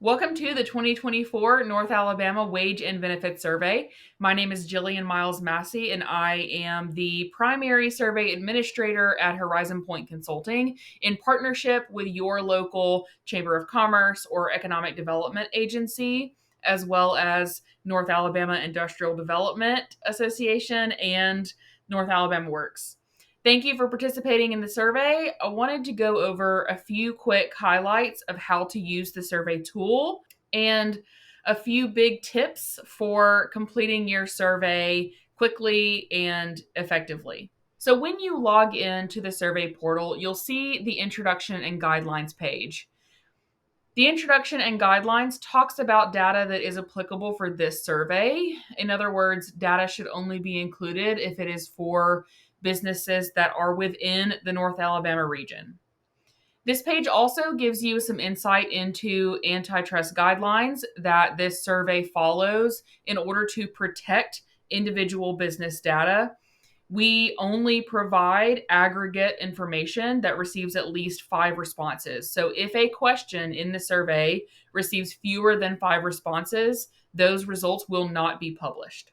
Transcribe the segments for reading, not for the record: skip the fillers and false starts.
Welcome to the 2024 North Alabama Wage and Benefits Survey. My name is Jillian Miles Massey, and I am the primary survey administrator at Horizon Point Consulting in partnership with your local Chamber of Commerce or Economic Development Agency, as well as North Alabama Industrial Development Association and North AlabamaWorks. Thank you for participating in the survey. I wanted to go over a few quick highlights of how to use the survey tool and a few big tips for completing your survey quickly and effectively. So when you log into the survey portal, you'll see the introduction and guidelines page. The introduction and guidelines talks about data that is applicable for this survey. In other words, data should only be included if it is for businesses that are within the North Alabama region. This page also gives you some insight into antitrust guidelines that this survey follows in order to protect individual business data. We only provide aggregate information that receives at least 5 responses. So if a question in the survey receives fewer than 5 responses, those results will not be published.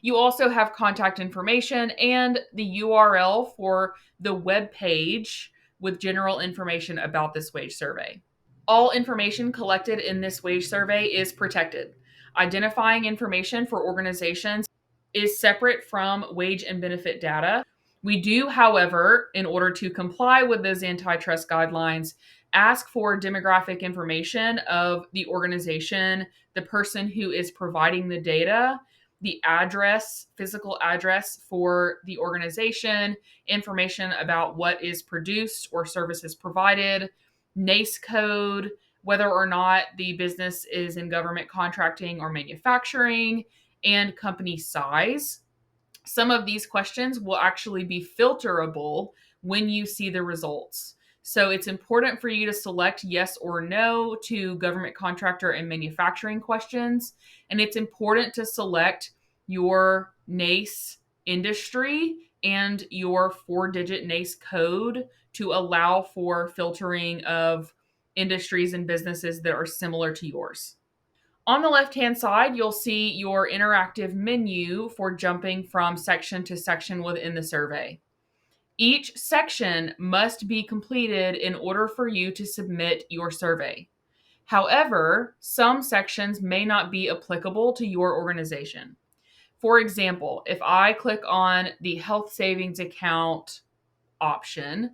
You also have contact information and the URL for the web page with general information about this wage survey. All information collected in this wage survey is protected. Identifying information for organizations is separate from wage and benefit data. We do, however, in order to comply with those antitrust guidelines, ask for demographic information of the organization, the person who is providing the data, the address, physical address for the organization, information about what is produced or services provided, NACE code, whether or not the business is in government contracting or manufacturing, and company size. Some of these questions will actually be filterable when you see the results. So it's important for you to select yes or no to government contractor and manufacturing questions. And it's important to select your NACE industry and your 4-digit NACE code to allow for filtering of industries and businesses that are similar to yours. On the left-hand side, you'll see your interactive menu for jumping from section to section within the survey. Each section must be completed in order for you to submit your survey. However, some sections may not be applicable to your organization. For example, if I click on the health savings account option,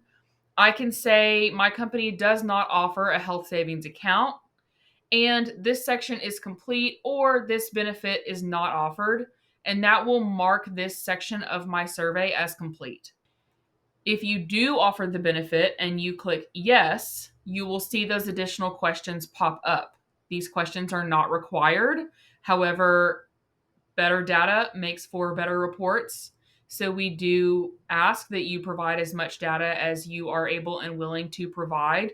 I can say my company does not offer a health savings account, and this section is complete, or this benefit is not offered, and that will mark this section of my survey as complete. If you do offer the benefit and you click yes, you will see those additional questions pop up. These questions are not required. However, better data makes for better reports. So we do ask that you provide as much data as you are able and willing to provide.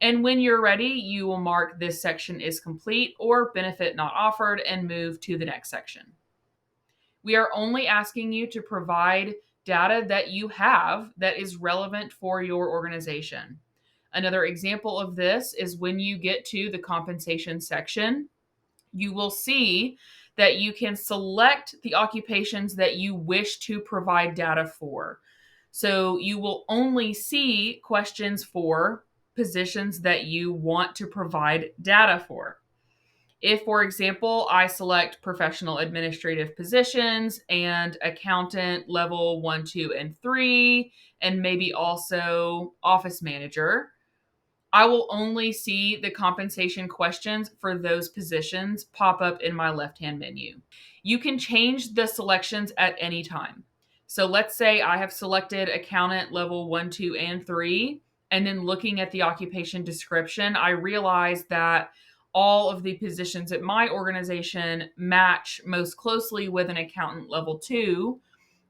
And when you're ready, you will mark this section is complete or benefit not offered and move to the next section. We are only asking you to provide data that you have that is relevant for your organization. Another example of this is when you get to the compensation section, you will see that you can select the occupations that you wish to provide data for. So you will only see questions for positions that you want to provide data for. If, for example, I select professional administrative positions and accountant level 1, 2, and 3, and maybe also office manager, I will only see the compensation questions for those positions pop up in my left-hand menu. You can change the selections at any time. So let's say I have selected accountant level 1, 2, and 3, and then looking at the occupation description, I realize that all of the positions at my organization match most closely with an accountant level 2.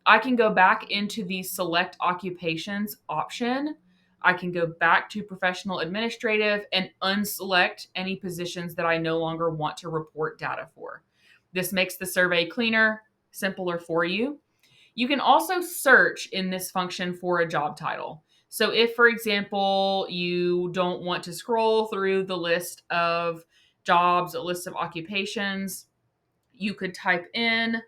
I can go back into the select occupations option. I can go back to professional administrative and unselect any positions that I no longer want to report data for. This makes the survey cleaner, simpler for you. You can also search in this function for a job title. So if, for example, you don't want to scroll through the list of jobs, a list of occupations, you could type in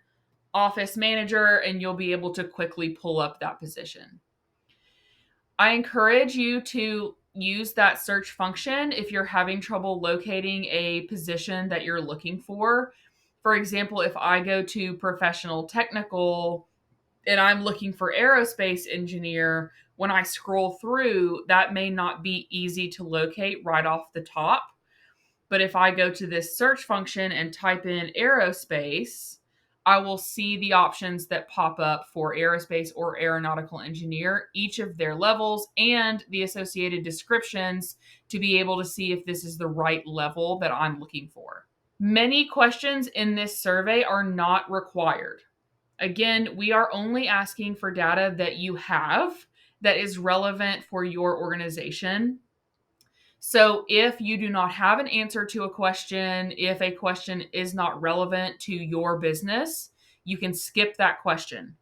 office manager and you'll be able to quickly pull up that position. I encourage you to use that search function if you're having trouble locating a position that you're looking for. For example, if I go to professional technical and I'm looking for aerospace engineer, when I scroll through, that may not be easy to locate right off the top. But if I go to this search function and type in aerospace, I will see the options that pop up for aerospace or aeronautical engineer, each of their levels and the associated descriptions to be able to see if this is the right level that I'm looking for. Many questions in this survey are not required. Again, we are only asking for data that you have that is relevant for your organization. So if you do not have an answer to a question, if a question is not relevant to your business, you can skip that question.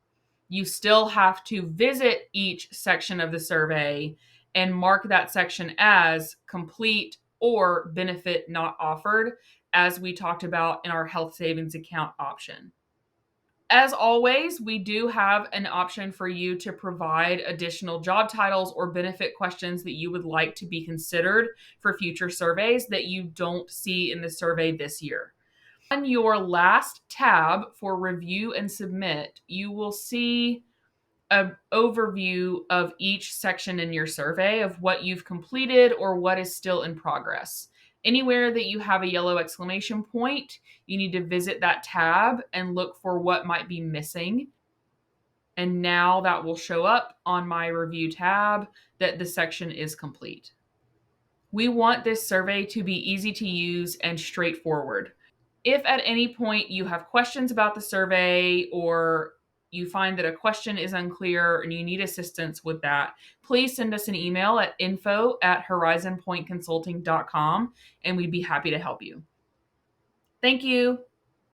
You still have to visit each section of the survey and mark that section as complete or benefit not offered, as we talked about in our health savings account option. As always, we do have an option for you to provide additional job titles or benefit questions that you would like to be considered for future surveys that you don't see in the survey this year. On your last tab for review and submit, you will see an overview of each section in your survey of what you've completed or what is still in progress. Anywhere that you have a yellow exclamation point, you need to visit that tab and look for what might be missing. And now that will show up on my review tab that the section is complete. We want this survey to be easy to use and straightforward. If at any point you have questions about the survey or you find that a question is unclear and you need assistance with that, please send us an email at info@horizonpointconsulting.com and we'd be happy to help you. Thank you.